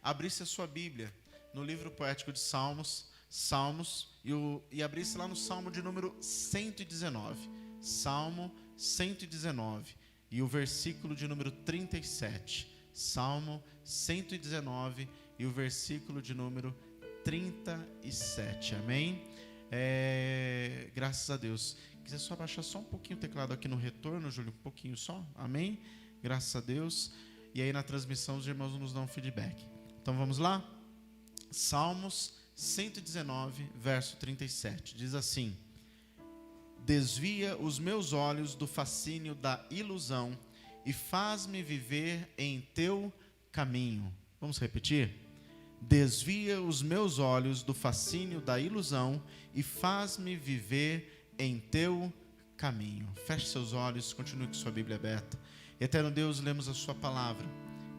abrisse a sua Bíblia no livro poético de Salmos, e abrisse lá no Salmo de número 119. Salmo 119 e o versículo de número 37. Salmo 119 e o versículo de número 37. Amém? Graças a Deus. Quiser só abaixar só um pouquinho o teclado aqui no retorno, Júlio, um pouquinho só. Amém? Graças a Deus. E aí na transmissão os irmãos nos dão um feedback. Então vamos lá? Salmos 119, verso 37. Diz assim: desvia os meus olhos do fascínio da ilusão e faz-me viver em teu caminho. Vamos repetir? Desvia os meus olhos do fascínio da ilusão e faz-me viver em teu caminho. Feche seus olhos, continue com sua Bíblia aberta. Eterno Deus, lemos a sua palavra.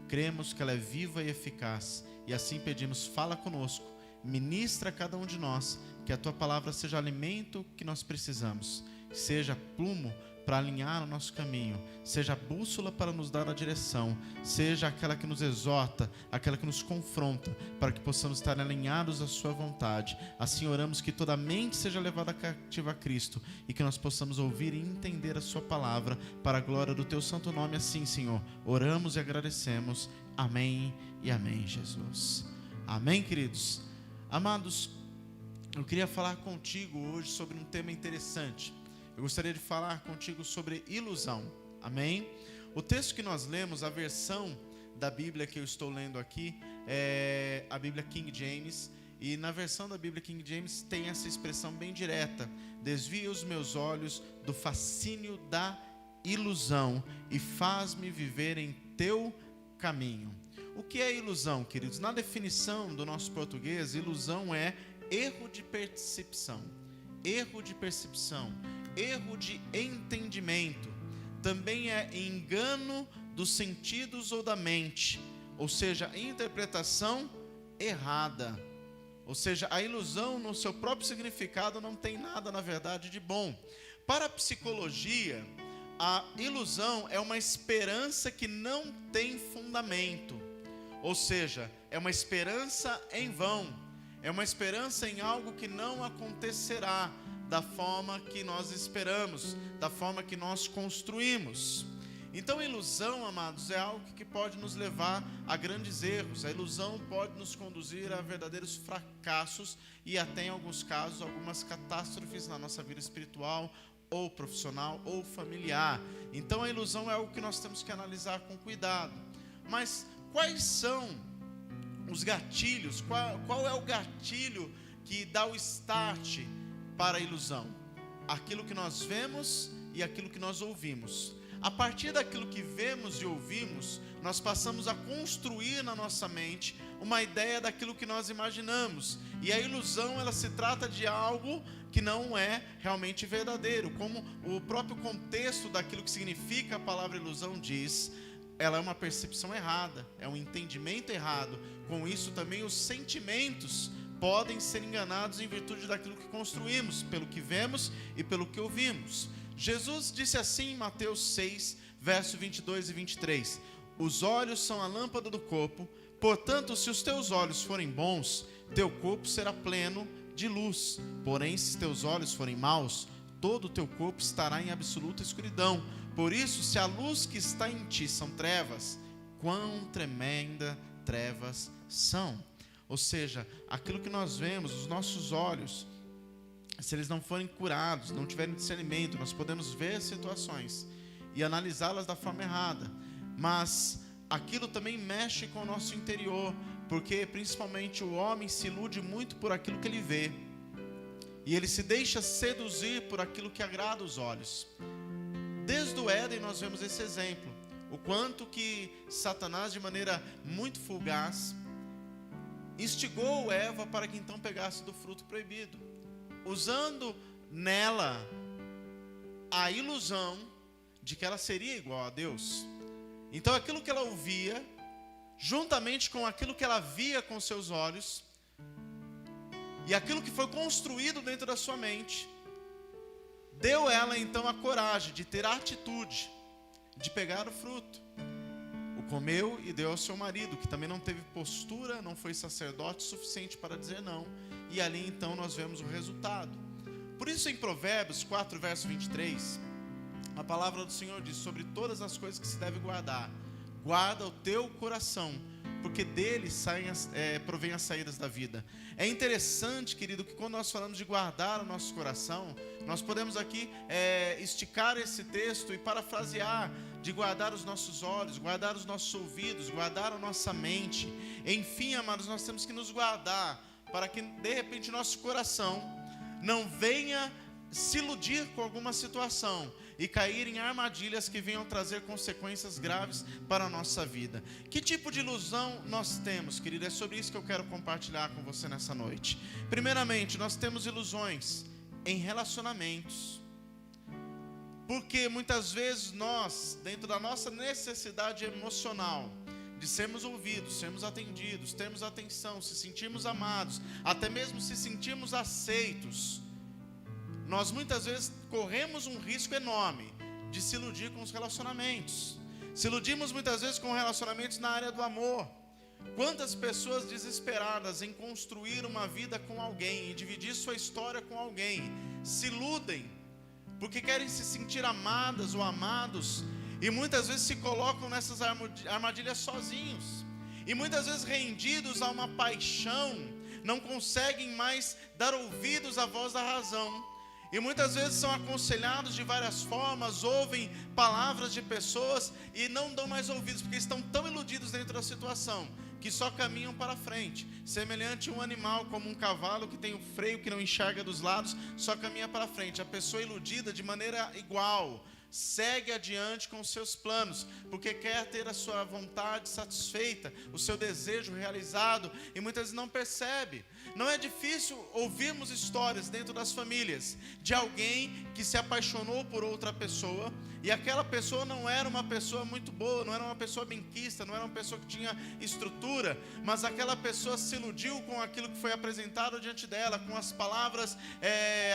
Cremos que ela é viva e eficaz, e assim pedimos, fala conosco, ministra a cada um de nós, que a tua palavra seja alimento que nós precisamos, seja plumo para alinhar o nosso caminho, seja bússola para nos dar a direção, seja aquela que nos exorta, aquela que nos confronta, para que possamos estar alinhados à sua vontade. Assim oramos que toda mente seja levada cativa a Cristo e que nós possamos ouvir e entender a sua palavra para a glória do teu santo nome. Assim, Senhor, oramos e agradecemos. Amém e amém, Jesus. Amém, queridos. Amados, eu queria falar contigo hoje sobre um tema interessante. Eu gostaria de falar contigo sobre ilusão. Amém? O texto que nós lemos, a versão da Bíblia que eu estou lendo aqui, é a Bíblia King James. E na versão da Bíblia King James tem essa expressão bem direta: desvia os meus olhos do fascínio da ilusão e faz-me viver em teu caminho. O que é ilusão, queridos? Na definição do nosso português, ilusão é erro de percepção. Erro de percepção, erro de entendimento, também é engano dos sentidos ou da mente, ou seja, interpretação errada. Ou seja, a ilusão no seu próprio significado não tem nada, na verdade, de bom. Para a psicologia, a ilusão é uma esperança que não tem fundamento, ou seja, é uma esperança em vão. É uma esperança em algo que não acontecerá da forma que nós esperamos, da forma que nós construímos. Então a ilusão, amados, é algo que pode nos levar a grandes erros. A ilusão pode nos conduzir a verdadeiros fracassos e até em alguns casos algumas catástrofes na nossa vida espiritual ou profissional ou familiar. Então a ilusão é algo que nós temos que analisar com cuidado. Mas quais são os gatilhos? Qual é o gatilho que dá o start para a ilusão? Aquilo que nós vemos e aquilo que nós ouvimos. A partir daquilo que vemos e ouvimos, nós passamos a construir na nossa mente uma ideia daquilo que nós imaginamos. E a ilusão, ela se trata de algo que não é realmente verdadeiro. Como o próprio contexto daquilo que significa a palavra ilusão diz, ela é uma percepção errada, é um entendimento errado. Com isso também os sentimentos podem ser enganados em virtude daquilo que construímos, pelo que vemos e pelo que ouvimos. Jesus disse assim em Mateus 6, verso 22 e 23: os olhos são a lâmpada do corpo, portanto, se os teus olhos forem bons, teu corpo será pleno de luz. Porém, se teus olhos forem maus, todo o teu corpo estará em absoluta escuridão. Por isso, se a luz que está em ti são trevas, quão tremenda trevas são. Ou seja, aquilo que nós vemos, os nossos olhos, se eles não forem curados, não tiverem discernimento, nós podemos ver situações e analisá-las da forma errada. Mas aquilo também mexe com o nosso interior, porque principalmente o homem se ilude muito por aquilo que ele vê. E ele se deixa seduzir por aquilo que agrada os olhos. Desde o Éden nós vemos esse exemplo. O quanto que Satanás, de maneira muito fugaz, instigou Eva para que então pegasse do fruto proibido, usando nela a ilusão de que ela seria igual a Deus. Então aquilo que ela ouvia, juntamente com aquilo que ela via com seus olhos, e aquilo que foi construído dentro da sua mente, deu ela então a coragem de ter a atitude de pegar o fruto. O comeu e deu ao seu marido, que também não teve postura, não foi sacerdote suficiente para dizer não. E ali então nós vemos o resultado. Por isso em Provérbios 4, verso 23, a palavra do Senhor diz: sobre todas as coisas que se deve guardar, guarda o teu coração, porque dele provém as saídas da vida. É interessante, querido, que quando nós falamos de guardar o nosso coração, nós podemos aqui esticar esse texto e parafrasear, de guardar os nossos olhos, guardar os nossos ouvidos, guardar a nossa mente. Enfim, amados, nós temos que nos guardar, para que de repente nosso coração não venha se iludir com alguma situação e cair em armadilhas que venham trazer consequências graves para a nossa vida. Que tipo de ilusão nós temos, querido? É sobre isso que eu quero compartilhar com você nessa noite. Primeiramente, nós temos ilusões em relacionamentos, porque muitas vezes nós, dentro da nossa necessidade emocional de sermos ouvidos, sermos atendidos, termos atenção, se sentirmos amados, até mesmo se sentirmos aceitos, nós muitas vezes corremos um risco enorme de se iludir com os relacionamentos. Se iludimos muitas vezes com relacionamentos na área do amor. Quantas pessoas desesperadas em construir uma vida com alguém, em dividir sua história com alguém, se iludem porque querem se sentir amadas ou amados, e muitas vezes se colocam nessas armadilhas sozinhos, e muitas vezes rendidos a uma paixão, não conseguem mais dar ouvidos à voz da razão, e muitas vezes são aconselhados de várias formas, ouvem palavras de pessoas e não dão mais ouvidos, porque estão tão iludidos dentro da situação, que só caminham para frente, semelhante a um animal, como um cavalo que tem o freio que não enxerga dos lados, só caminha para frente. A pessoa iludida, de maneira igual, segue adiante com os seus planos, porque quer ter a sua vontade satisfeita, o seu desejo realizado, e muitas vezes não percebe. Não é difícil ouvirmos histórias dentro das famílias de alguém que se apaixonou por outra pessoa, e aquela pessoa não era uma pessoa muito boa, não era uma pessoa benquista, não era uma pessoa que tinha estrutura, mas aquela pessoa se iludiu com aquilo que foi apresentado diante dela, com as palavras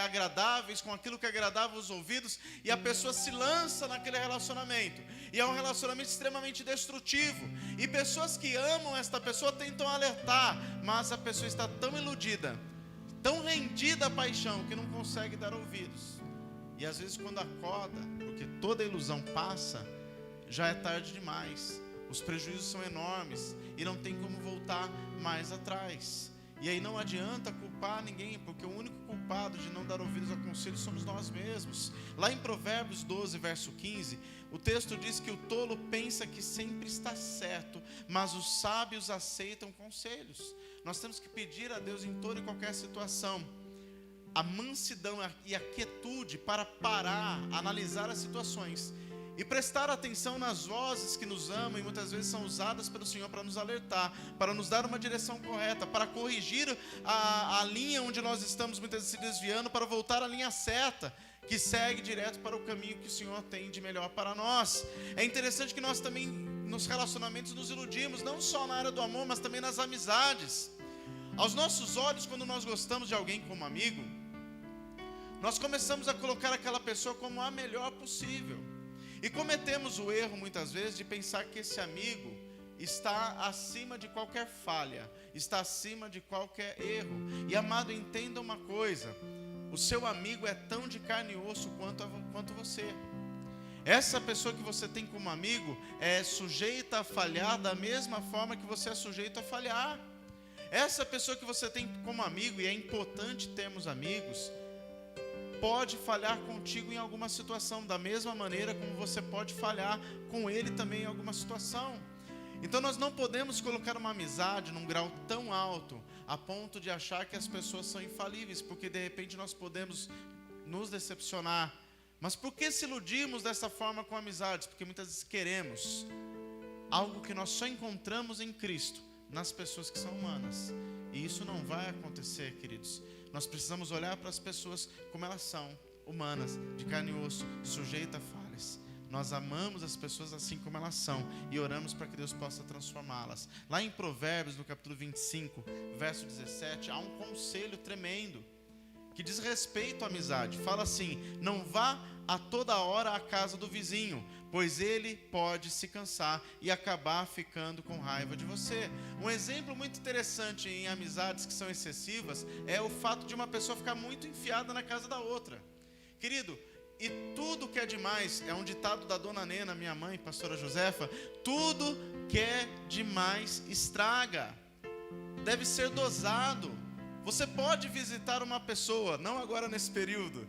agradáveis, com aquilo que agradava os ouvidos, e a pessoa se lança naquele relacionamento, e é um relacionamento extremamente destrutivo, e pessoas que amam esta pessoa tentam alertar, mas a pessoa está tão iludida, tão rendida à paixão, que não consegue dar ouvidos. E às vezes quando acorda, porque toda ilusão passa, já é tarde demais, os prejuízos são enormes e não tem como voltar mais atrás. E aí não adianta culpar ninguém, porque o único culpado de não dar ouvidos a conselhos somos nós mesmos. Lá em Provérbios 12, verso 15, o texto diz que o tolo pensa que sempre está certo, mas os sábios aceitam conselhos. Nós temos que pedir a Deus em toda e qualquer situação a mansidão e a quietude para parar, analisar as situações e prestar atenção nas vozes que nos amam e muitas vezes são usadas pelo Senhor para nos alertar, para nos dar uma direção correta, para corrigir a linha onde nós estamos muitas vezes se desviando, para voltar à linha certa, que segue direto para o caminho que o Senhor tem de melhor para nós. É interessante que nós também nos relacionamentos nos iludimos, não só na área do amor, mas também nas amizades. Aos nossos olhos, quando nós gostamos de alguém como amigo, nós começamos a colocar aquela pessoa como a melhor possível. E cometemos o erro, muitas vezes, de pensar que esse amigo está acima de qualquer falha, está acima de qualquer erro. E, amado, entenda uma coisa: o seu amigo é tão de carne e osso quanto você. Essa pessoa que você tem como amigo é sujeita a falhar da mesma forma que você é sujeito a falhar. Essa pessoa que você tem como amigo, e é importante termos amigos, pode falhar contigo em alguma situação, da mesma maneira como você pode falhar com ele também em alguma situação. Então nós não podemos colocar uma amizade num grau tão alto, a ponto de achar que as pessoas são infalíveis, porque de repente nós podemos nos decepcionar. Mas por que se iludimos dessa forma com amizades? Porque muitas vezes queremos algo que nós só encontramos em Cristo, nas pessoas que são humanas. E isso não vai acontecer, queridos. Nós precisamos olhar para as pessoas como elas são, humanas, de carne e osso, sujeitas a falhas. Nós amamos as pessoas assim como elas são e oramos para que Deus possa transformá-las. Lá em Provérbios, no capítulo 25, verso 17, há um conselho tremendo. que diz respeito à amizade. Fala assim: não vá a toda hora à casa do vizinho, pois ele pode se cansar e acabar ficando com raiva de você. Um exemplo muito interessante em amizades que são excessivas é o fato de uma pessoa ficar muito enfiada na casa da outra. Querido, e tudo que é demais, é um ditado da dona Nena, minha mãe, pastora Josefa, tudo que é demais estraga, deve ser dosado. Você pode visitar uma pessoa, não agora nesse período,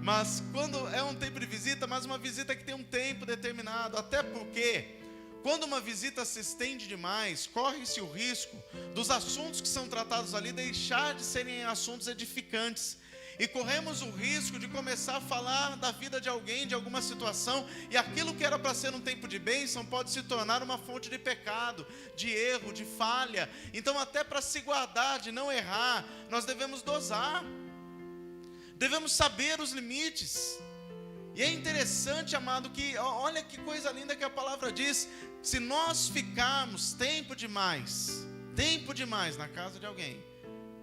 mas quando é um tempo de visita, mas uma visita que tem um tempo determinado, até porque quando uma visita se estende demais, corre-se o risco dos assuntos que são tratados ali deixar de serem assuntos edificantes, e corremos o risco de começar a falar da vida de alguém, de alguma situação, e aquilo que era para ser um tempo de bênção pode se tornar uma fonte de pecado, de erro, de falha. Então, até para se guardar de não errar, nós devemos dosar, devemos saber os limites. E é interessante, amado, que olha que coisa linda que a palavra diz: se nós ficarmos tempo demais na casa de alguém,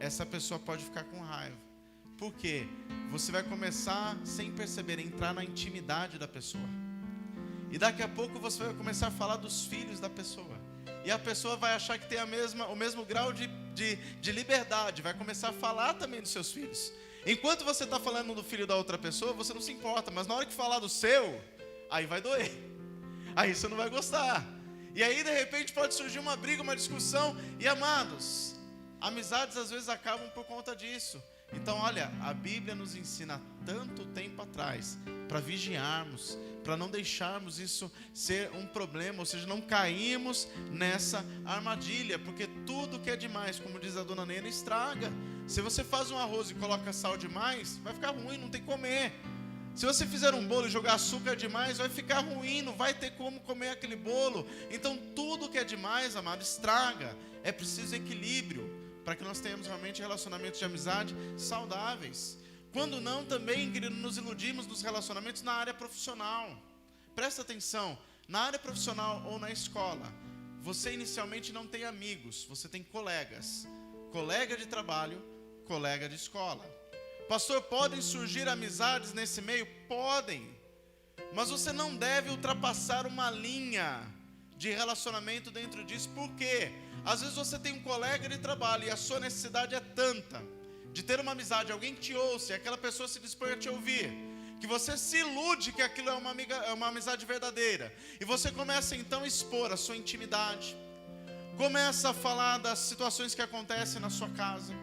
essa pessoa pode ficar com raiva. Por quê? Você vai começar, sem perceber, a entrar na intimidade da pessoa. E daqui a pouco você vai começar a falar dos filhos da pessoa. E a pessoa vai achar que tem o mesmo grau de liberdade. Vai começar a falar também dos seus filhos. Enquanto você está falando do filho da outra pessoa, você não se importa. Mas na hora que falar do seu, aí vai doer. Aí você não vai gostar. E aí, de repente, pode surgir uma briga, uma discussão. E, amados, amizades às vezes acabam por conta disso. Então, olha, a Bíblia nos ensina tanto tempo atrás para vigiarmos, para não deixarmos isso ser um problema, ou seja, não cairmos nessa armadilha, porque tudo que é demais, como diz a dona Nena, estraga. Se você faz um arroz e coloca sal demais, vai ficar ruim, não tem comer. Se você fizer um bolo e jogar açúcar demais, vai ficar ruim, não vai ter como comer aquele bolo. Então, tudo que é demais, amado, estraga. É preciso equilíbrio, para que nós tenhamos realmente relacionamentos de amizade saudáveis. Quando não, também, querido, nos iludimos nos relacionamentos na área profissional. Presta atenção, na área profissional ou na escola, você inicialmente não tem amigos, você tem colegas. Colega de trabalho, colega de escola. Pastor, podem surgir amizades nesse meio? Podem. Mas você não deve ultrapassar uma linha de relacionamento dentro disso. Por quê? Às vezes você tem um colega de trabalho e a sua necessidade é tanta de ter uma amizade, alguém que te ouça, e aquela pessoa se dispõe a te ouvir, que você se ilude que aquilo é uma amizade verdadeira, e você começa então a expor a sua intimidade, começa a falar das situações que acontecem na sua casa,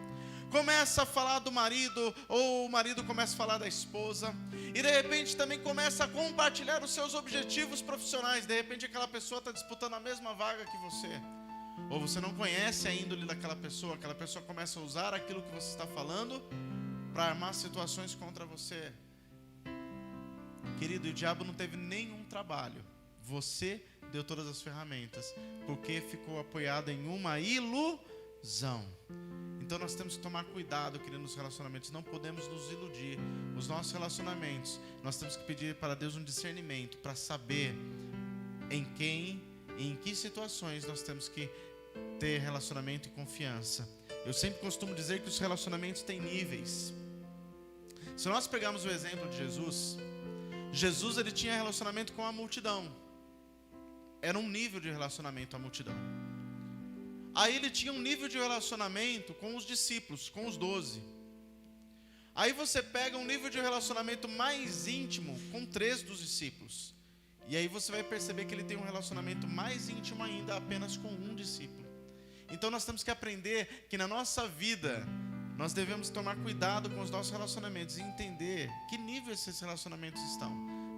começa a falar do marido, ou o marido começa a falar da esposa, e de repente também começa a compartilhar os seus objetivos profissionais. De repente aquela pessoa está disputando a mesma vaga que você, ou você não conhece a índole daquela pessoa, aquela pessoa começa a usar aquilo que você está falando para armar situações contra você. Querido, o diabo não teve nenhum trabalho, você deu todas as ferramentas, porque ficou apoiado em uma ilusão. Então nós temos que tomar cuidado, querido, nos relacionamentos. Não podemos nos iludir. Os nossos relacionamentos, nós temos que pedir para Deus um discernimento, para saber em quem e em que situações nós temos que ter relacionamento e confiança. Eu sempre costumo dizer que os relacionamentos têm níveis. Se nós pegarmos o exemplo de Jesus ele tinha relacionamento com a multidão. Era um nível de relacionamento à multidão. Aí ele tinha um nível de relacionamento com os discípulos, com os 12. Aí você pega um nível de relacionamento mais íntimo com 3 dos discípulos. E aí você vai perceber que ele tem um relacionamento mais íntimo ainda apenas com um discípulo. Então nós temos que aprender que na nossa vida nós devemos tomar cuidado com os nossos relacionamentos e entender que nível esses relacionamentos estão,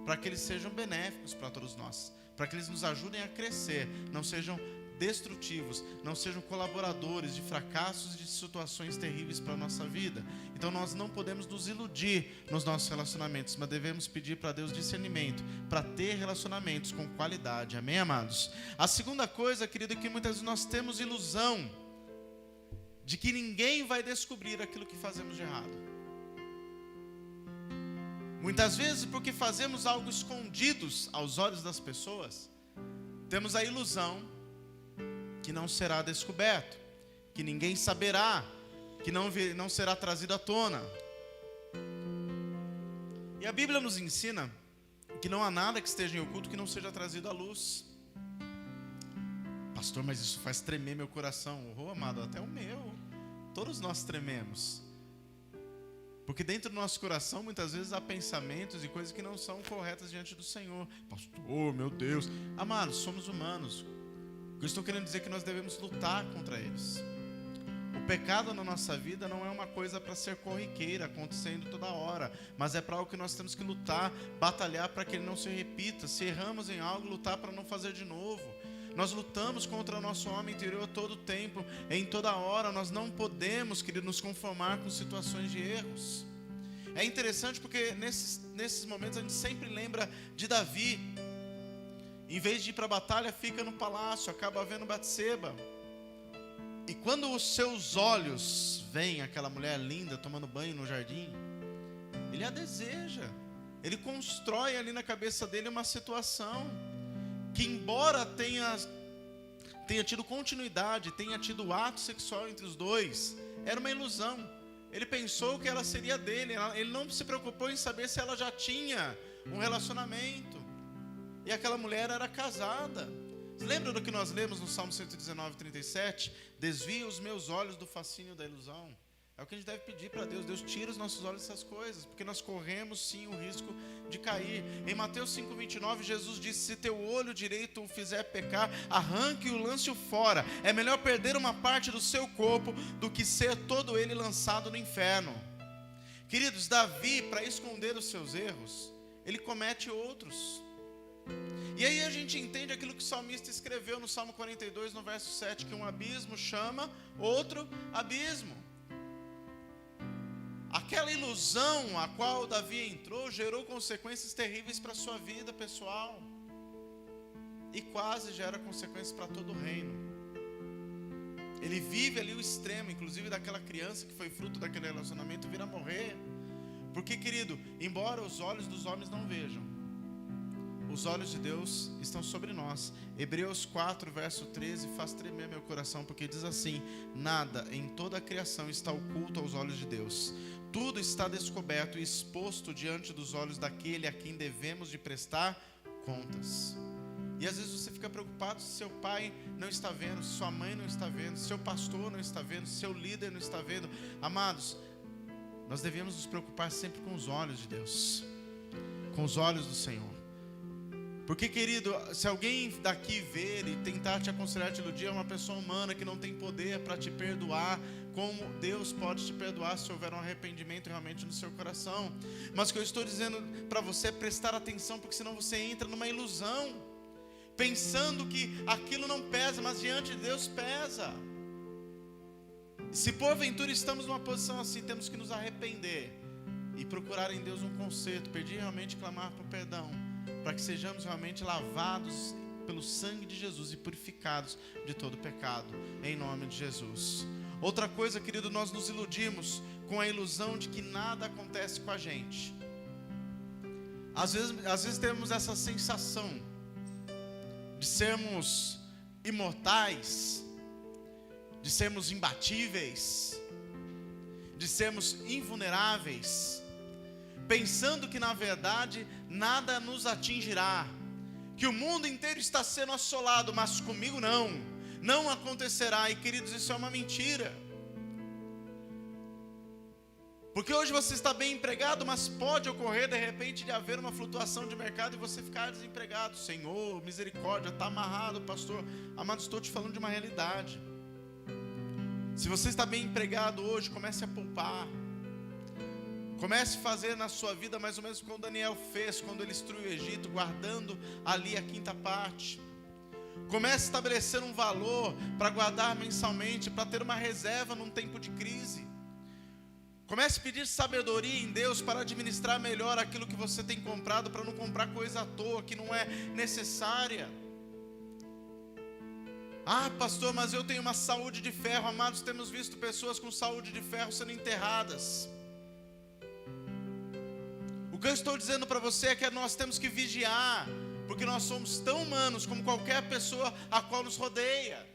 para que eles sejam benéficos para todos nós, para que eles nos ajudem a crescer, não sejam destrutivos, não sejam colaboradores de fracassos e de situações terríveis para a nossa vida. Então nós não podemos nos iludir nos nossos relacionamentos, mas devemos pedir para Deus discernimento para ter relacionamentos com qualidade. Amém, amados? A segunda coisa, querido, é que muitas vezes nós temos ilusão de que ninguém vai descobrir aquilo que fazemos de errado. Muitas vezes, porque fazemos algo escondidos aos olhos das pessoas, temos a ilusão que não será descoberto, que ninguém saberá, que não será trazido à tona. E a Bíblia nos ensina que não há nada que esteja em oculto que não seja trazido à luz. Pastor, mas isso faz tremer meu coração. Oh, amado, até o meu. Todos nós trememos. Porque dentro do nosso coração, muitas vezes, há pensamentos e coisas que não são corretas diante do Senhor. Pastor, meu Deus. Amados, somos humanos. Eu estou querendo dizer que nós devemos lutar contra eles. O pecado na nossa vida não é uma coisa para ser corriqueira, acontecendo toda hora, mas é para algo que nós temos que lutar, batalhar para que ele não se repita. Se erramos em algo, lutar para não fazer de novo. Nós lutamos contra o nosso homem interior todo o tempo, em toda hora. Nós não podemos, querido, nos conformar com situações de erros. É interessante porque nesses momentos a gente sempre lembra de Davi. Em vez de ir para a batalha, fica no palácio, acaba vendo Batseba. E quando os seus olhos veem aquela mulher linda tomando banho no jardim, ele a deseja. Ele constrói ali na cabeça dele uma situação que, embora tenha tido continuidade, tenha tido ato sexual entre os dois, era uma ilusão. Ele pensou que ela seria dele, ele não se preocupou em saber se ela já tinha um relacionamento. E aquela mulher era casada. Lembra do que nós lemos no Salmo 119, 37? Desvia os meus olhos do fascínio da ilusão. É o que a gente deve pedir para Deus. Deus, tira os nossos olhos dessas coisas, porque nós corremos sim o risco de cair. Em Mateus 5,29, Jesus disse: se teu olho direito o fizer pecar, arranque-o e lance-o fora. É melhor perder uma parte do seu corpo do que ser todo ele lançado no inferno. Queridos, Davi, para esconder os seus erros, ele comete outros. E aí a gente entende aquilo que o salmista escreveu no Salmo 42, no verso 7, que um abismo chama outro abismo. Aquela ilusão a qual Davi entrou gerou consequências terríveis para a sua vida pessoal. E quase gera consequências para todo o reino. Ele vive ali o extremo, inclusive daquela criança que foi fruto daquele relacionamento vir a morrer. Porque, querido, embora os olhos dos homens não vejam, os olhos de Deus estão sobre nós. Hebreus 4, verso 13, faz tremer meu coração, porque diz assim: nada em toda a criação está oculto aos olhos de Deus. Tudo está descoberto e exposto diante dos olhos daquele a quem devemos de prestar contas. E às vezes você fica preocupado se seu pai não está vendo, se sua mãe não está vendo, se seu pastor não está vendo, se seu líder não está vendo. Amados, nós devemos nos preocupar sempre com os olhos de Deus, com os olhos do Senhor. Porque, querido, se alguém daqui ver e tentar te aconselhar, te iludir, é uma pessoa humana que não tem poder para te perdoar, como Deus pode te perdoar se houver um arrependimento realmente no seu coração. Mas o que eu estou dizendo para você é prestar atenção, porque senão você entra numa ilusão, pensando que aquilo não pesa, mas diante de Deus pesa. Se porventura estamos numa posição assim, temos que nos arrepender e procurar em Deus um conserto, pedir realmente, clamar por perdão, para que sejamos realmente lavados pelo sangue de Jesus e purificados de todo pecado, em nome de Jesus. Outra coisa, querido, nós nos iludimos com a ilusão de que nada acontece com a gente. Às vezes temos essa sensação de sermos imortais, de sermos imbatíveis, de sermos invulneráveis, pensando que na verdade nada nos atingirá, que o mundo inteiro está sendo assolado, mas comigo não acontecerá. E, queridos, isso é uma mentira. Porque hoje você está bem empregado, mas pode ocorrer de repente de haver uma flutuação de mercado e você ficar desempregado. Senhor, misericórdia, está amarrado, pastor. Amado, estou te falando de uma realidade. Se você está bem empregado hoje, comece a poupar. Comece a fazer na sua vida mais ou menos como Daniel fez quando ele instruiu o Egito, guardando ali a quinta parte. Comece a estabelecer um valor para guardar mensalmente, para ter uma reserva num tempo de crise. Comece a pedir sabedoria em Deus para administrar melhor aquilo que você tem comprado, para não comprar coisa à toa que não é necessária. Ah, pastor, mas eu tenho uma saúde de ferro. Amados, temos visto pessoas com saúde de ferro sendo enterradas. O que eu estou dizendo para você é que nós temos que vigiar, porque nós somos tão humanos como qualquer pessoa a qual nos rodeia.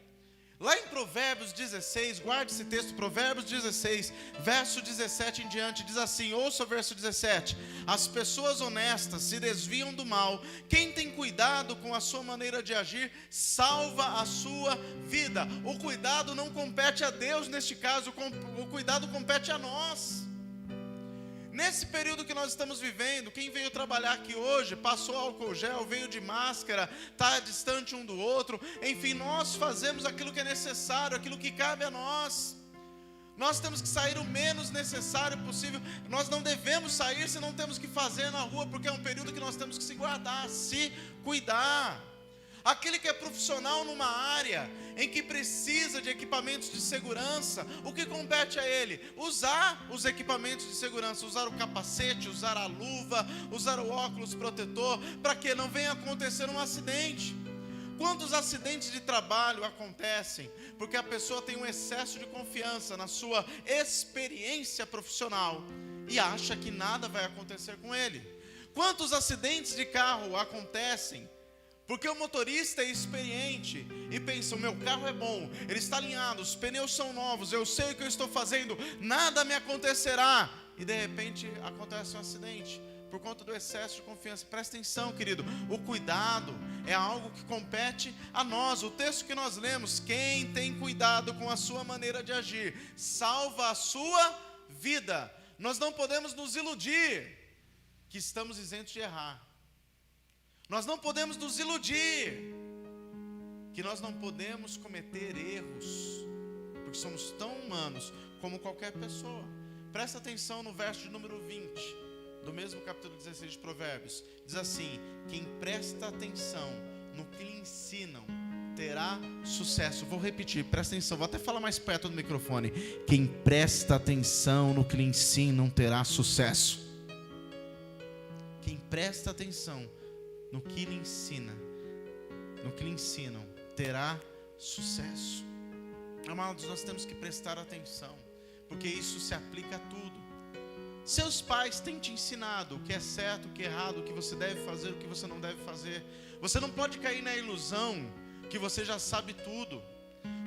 Lá em Provérbios 16, guarde esse texto, Provérbios 16, verso 17 em diante, diz assim, ouça o verso 17. As pessoas honestas se desviam do mal. Quem tem cuidado com a sua maneira de agir, salva a sua vida. O cuidado não compete a Deus neste caso, o cuidado compete a nós. Nesse período que nós estamos vivendo, quem veio trabalhar aqui hoje, passou álcool gel, veio de máscara, está distante um do outro, enfim, nós fazemos aquilo que é necessário, aquilo que cabe a nós. Nós temos que sair o menos necessário possível, nós não devemos sair se não temos que fazer na rua, porque é um período que nós temos que se guardar, se cuidar. Aquele que é profissional numa área em que precisa de equipamentos de segurança, o que compete a ele? Usar os equipamentos de segurança, usar o capacete, usar a luva, usar o óculos protetor, para que não venha acontecer um acidente. Quantos acidentes de trabalho acontecem porque a pessoa tem um excesso de confiança na sua experiência profissional e acha que nada vai acontecer com ele? Quantos acidentes de carro acontecem porque o motorista é experiente e pensa, o meu carro é bom, ele está alinhado, os pneus são novos, eu sei o que eu estou fazendo, nada me acontecerá. E de repente acontece um acidente por conta do excesso de confiança. Presta atenção, querido, o cuidado é algo que compete a nós. O texto que nós lemos, quem tem cuidado com a sua maneira de agir, salva a sua vida. Nós não podemos nos iludir que estamos isentos de errar. Nós não podemos nos iludir que nós não podemos cometer erros, porque somos tão humanos como qualquer pessoa. Presta atenção no verso de número 20, do mesmo capítulo 16 de Provérbios. Diz assim, quem presta atenção no que lhe ensinam, terá sucesso. Vou repetir, presta atenção, vou até falar mais perto do microfone. Quem presta atenção no que lhe ensinam, terá sucesso. Quem presta atenção no que lhe ensina, no que lhe ensinam, terá sucesso. Amados, nós temos que prestar atenção, porque isso se aplica a tudo. Seus pais têm te ensinado o que é certo, o que é errado, o que você deve fazer, o que você não deve fazer. Você não pode cair na ilusão que você já sabe tudo.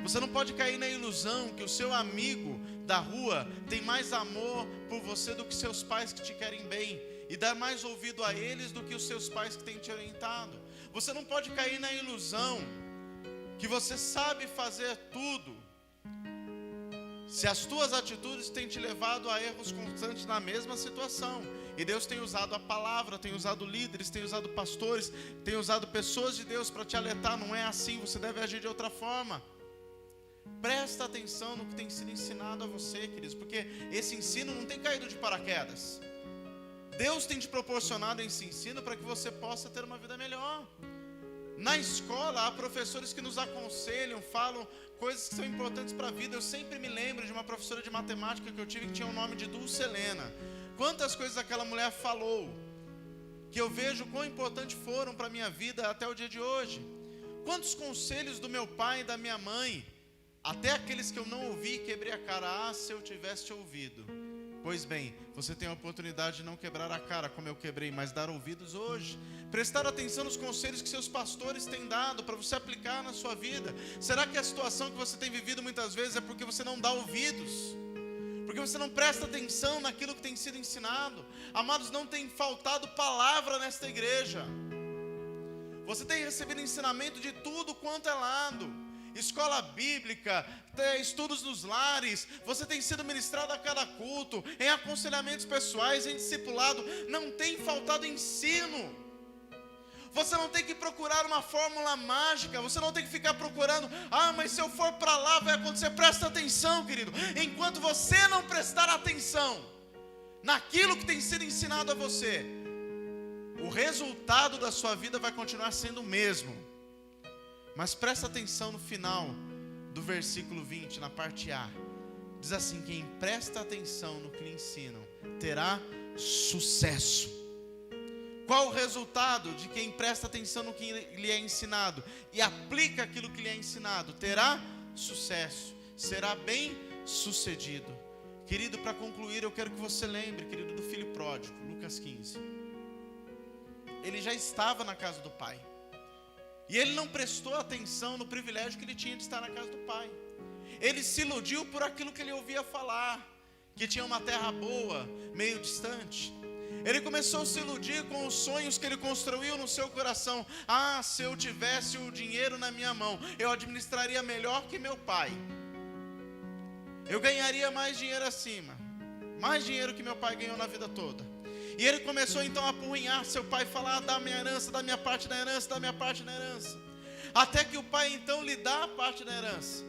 Você não pode cair na ilusão que o seu amigo da rua tem mais amor por você do que seus pais que te querem bem, e dar mais ouvido a eles do que os seus pais que têm te orientado. Você não pode cair na ilusão que você sabe fazer tudo, se as tuas atitudes têm te levado a erros constantes na mesma situação. E Deus tem usado a palavra, tem usado líderes, tem usado pastores, tem usado pessoas de Deus para te alertar. Não é assim, você deve agir de outra forma. Presta atenção no que tem sido ensinado a você, queridos, porque esse ensino não tem caído de paraquedas. Deus tem te proporcionado esse ensino para que você possa ter uma vida melhor. Na escola, há professores que nos aconselham, falam coisas que são importantes para a vida. Eu sempre me lembro de uma professora de matemática que eu tive que tinha o nome de Dulce Helena. Quantas coisas aquela mulher falou, que eu vejo quão importantes foram para a minha vida até o dia de hoje. Quantos conselhos do meu pai e da minha mãe, até aqueles que eu não ouvi e quebrei a cara, se eu tivesse ouvido. Pois bem, você tem a oportunidade de não quebrar a cara como eu quebrei, mas dar ouvidos hoje. Prestar atenção nos conselhos que seus pastores têm dado para você aplicar na sua vida. Será que a situação que você tem vivido muitas vezes é porque você não dá ouvidos? Porque você não presta atenção naquilo que tem sido ensinado? Amados, não tem faltado palavra nesta igreja. Você tem recebido ensinamento de tudo quanto é lado. Escola bíblica, estudos nos lares, você tem sido ministrado a cada culto, em aconselhamentos pessoais, em discipulado, não tem faltado ensino. Você não tem que procurar uma fórmula mágica, você não tem que ficar procurando, mas se eu for para lá vai acontecer. Presta atenção, querido, enquanto você não prestar atenção naquilo que tem sido ensinado a você, o resultado da sua vida vai continuar sendo o mesmo. Mas presta atenção no final do versículo 20, na parte A. Diz assim, quem presta atenção no que lhe ensinam, terá sucesso. Qual o resultado de quem presta atenção no que lhe é ensinado e aplica aquilo que lhe é ensinado? Terá sucesso, será bem sucedido. Querido, para concluir, eu quero que você lembre, querido, do filho pródigo, Lucas 15. Ele já estava na casa do pai. E ele não prestou atenção no privilégio que ele tinha de estar na casa do pai. Ele se iludiu por aquilo que ele ouvia falar, que tinha uma terra boa, meio distante. Ele começou a se iludir com os sonhos que ele construiu no seu coração. Ah, se eu tivesse o dinheiro na minha mão, eu administraria melhor que meu pai. Eu ganharia mais dinheiro acima, mais dinheiro que meu pai ganhou na vida toda. E ele começou então a apurrinhar seu pai, falar: da minha herança, da minha parte da herança, da minha parte da herança. Até que o pai então lhe dá a parte da herança.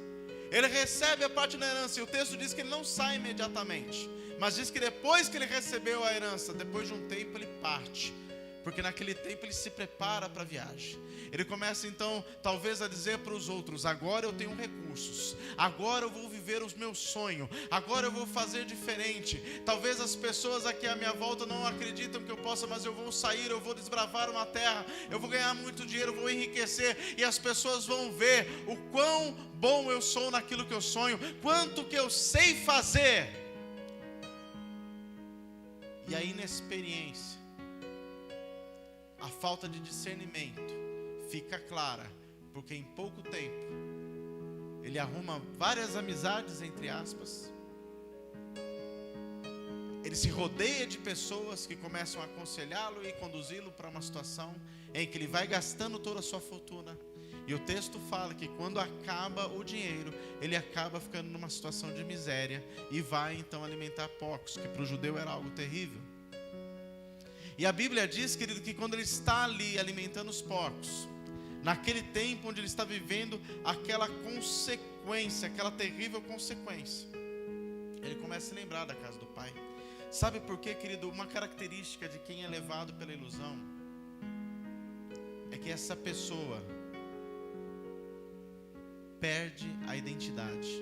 Ele recebe a parte da herança, e o texto diz que ele não sai imediatamente, mas diz que depois que ele recebeu a herança, depois de um tempo ele parte, porque naquele tempo ele se prepara para a viagem. Ele começa então talvez a dizer para os outros: agora eu tenho recursos, agora eu vou viver os meus sonhos, agora eu vou fazer diferente. Talvez as pessoas aqui à minha volta não acreditam que eu possa, mas eu vou sair, eu vou desbravar uma terra, eu vou ganhar muito dinheiro, eu vou enriquecer, e as pessoas vão ver o quão bom eu sou naquilo que eu sonho, quanto que eu sei fazer. E a inexperiência, a falta de discernimento fica clara, porque em pouco tempo ele arruma várias amizades, entre aspas. Ele se rodeia de pessoas que começam a aconselhá-lo e conduzi-lo para uma situação em que ele vai gastando toda a sua fortuna. E o texto fala que quando acaba o dinheiro, ele acaba ficando numa situação de miséria e vai então alimentar porcos, que para o judeu era algo terrível. E a Bíblia diz, querido, que quando ele está ali alimentando os porcos, naquele tempo onde ele está vivendo aquela consequência, aquela terrível consequência, ele começa a lembrar da casa do pai. Sabe por quê, querido? Uma característica de quem é levado pela ilusão é que essa pessoa perde a identidade.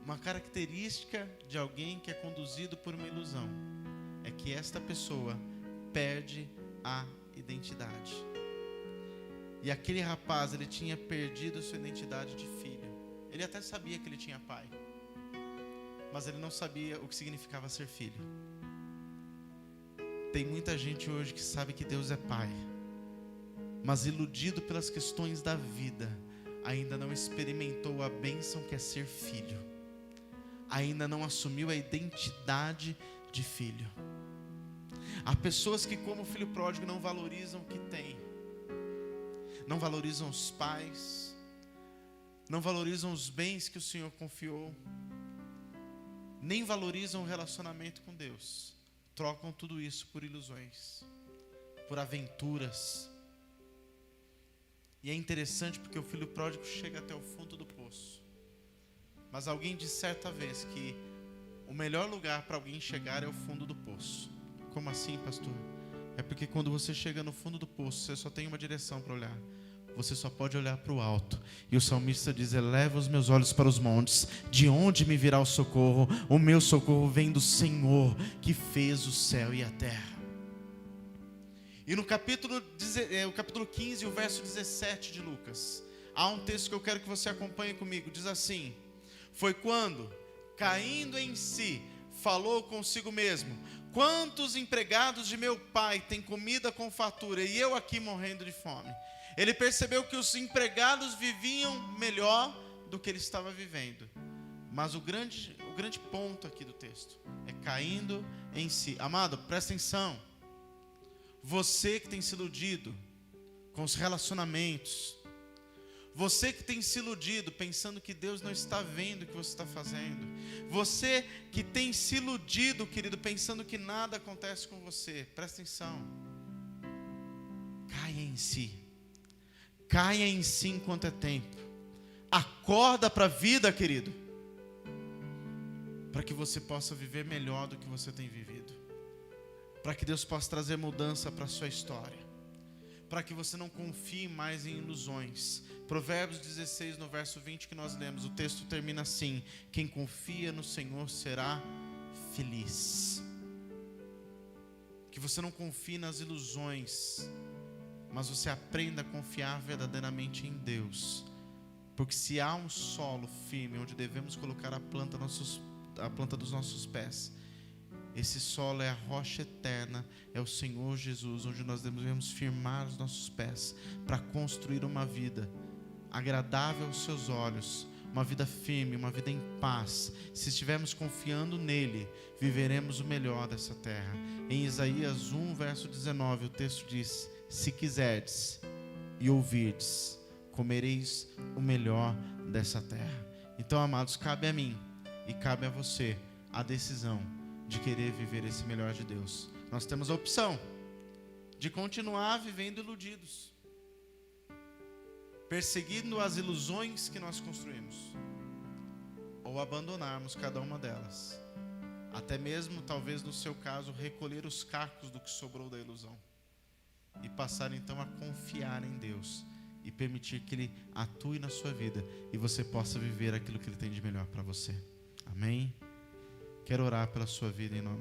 Uma característica de alguém que é conduzido por uma ilusão é que esta pessoa perde a identidade. E aquele rapaz, ele tinha perdido sua identidade de filho. Ele até sabia que ele tinha pai, mas ele não sabia o que significava ser filho. Tem muita gente hoje que sabe que Deus é pai, mas iludido pelas questões da vida, ainda não experimentou a bênção que é ser filho, ainda não assumiu a identidade de filho. Há pessoas que, como filho pródigo, não valorizam o que tem, não valorizam os pais, não valorizam os bens que o Senhor confiou, nem valorizam o relacionamento com Deus. Trocam tudo isso por ilusões, por aventuras. E é interessante porque o filho pródigo chega até o fundo do poço. Mas alguém disse certa vez que o melhor lugar para alguém chegar é o fundo do poço. Como assim, pastor? É porque quando você chega no fundo do poço, você só tem uma direção para olhar. Você só pode olhar para o alto. E o salmista diz: eleva os meus olhos para os montes, de onde me virá o socorro? O meu socorro vem do Senhor, que fez o céu e a terra. E no capítulo 15, o verso 17 de Lucas, há um texto que eu quero que você acompanhe comigo. Diz assim: foi quando, caindo em si, falou consigo mesmo: quantos empregados de meu pai têm comida com fartura, e eu aqui morrendo de fome. Ele percebeu que os empregados viviam melhor do que ele estava vivendo. Mas o grande ponto aqui do texto é caindo em si. Amado, presta atenção. Você que tem se iludido com os relacionamentos, você que tem se iludido pensando que Deus não está vendo o que você está fazendo, você que tem se iludido, querido, pensando que nada acontece com você, presta atenção. Caia em si. Caia em si enquanto é tempo. Acorda para a vida, querido, para que você possa viver melhor do que você tem vivido, para que Deus possa trazer mudança para a sua história, para que você não confie mais em ilusões. Provérbios 16, no verso 20 que nós lemos, o texto termina assim: quem confia no Senhor será feliz. Que você não confie nas ilusões, mas você aprenda a confiar verdadeiramente em Deus. Porque se há um solo firme onde devemos colocar a planta dos nossos pés, Esse solo é a rocha eterna, é o Senhor Jesus, onde nós devemos firmar os nossos pés para construir uma vida agradável aos seus olhos, uma vida firme, uma vida em paz. Se estivermos confiando nele, viveremos o melhor dessa terra. Em Isaías 1, verso 19, o texto diz: se quiserdes e ouvirdes, comereis o melhor dessa terra. Então, amados, cabe a mim e cabe a você a decisão de querer viver esse melhor de Deus. Nós temos a opção de continuar vivendo iludidos, perseguindo as ilusões que nós construímos, ou abandonarmos cada uma delas, até mesmo, talvez no seu caso, recolher os cacos do que sobrou da ilusão, e passar então a confiar em Deus, e permitir que Ele atue na sua vida, e você possa viver aquilo que Ele tem de melhor para você. Amém? Quero orar pela sua vida em nome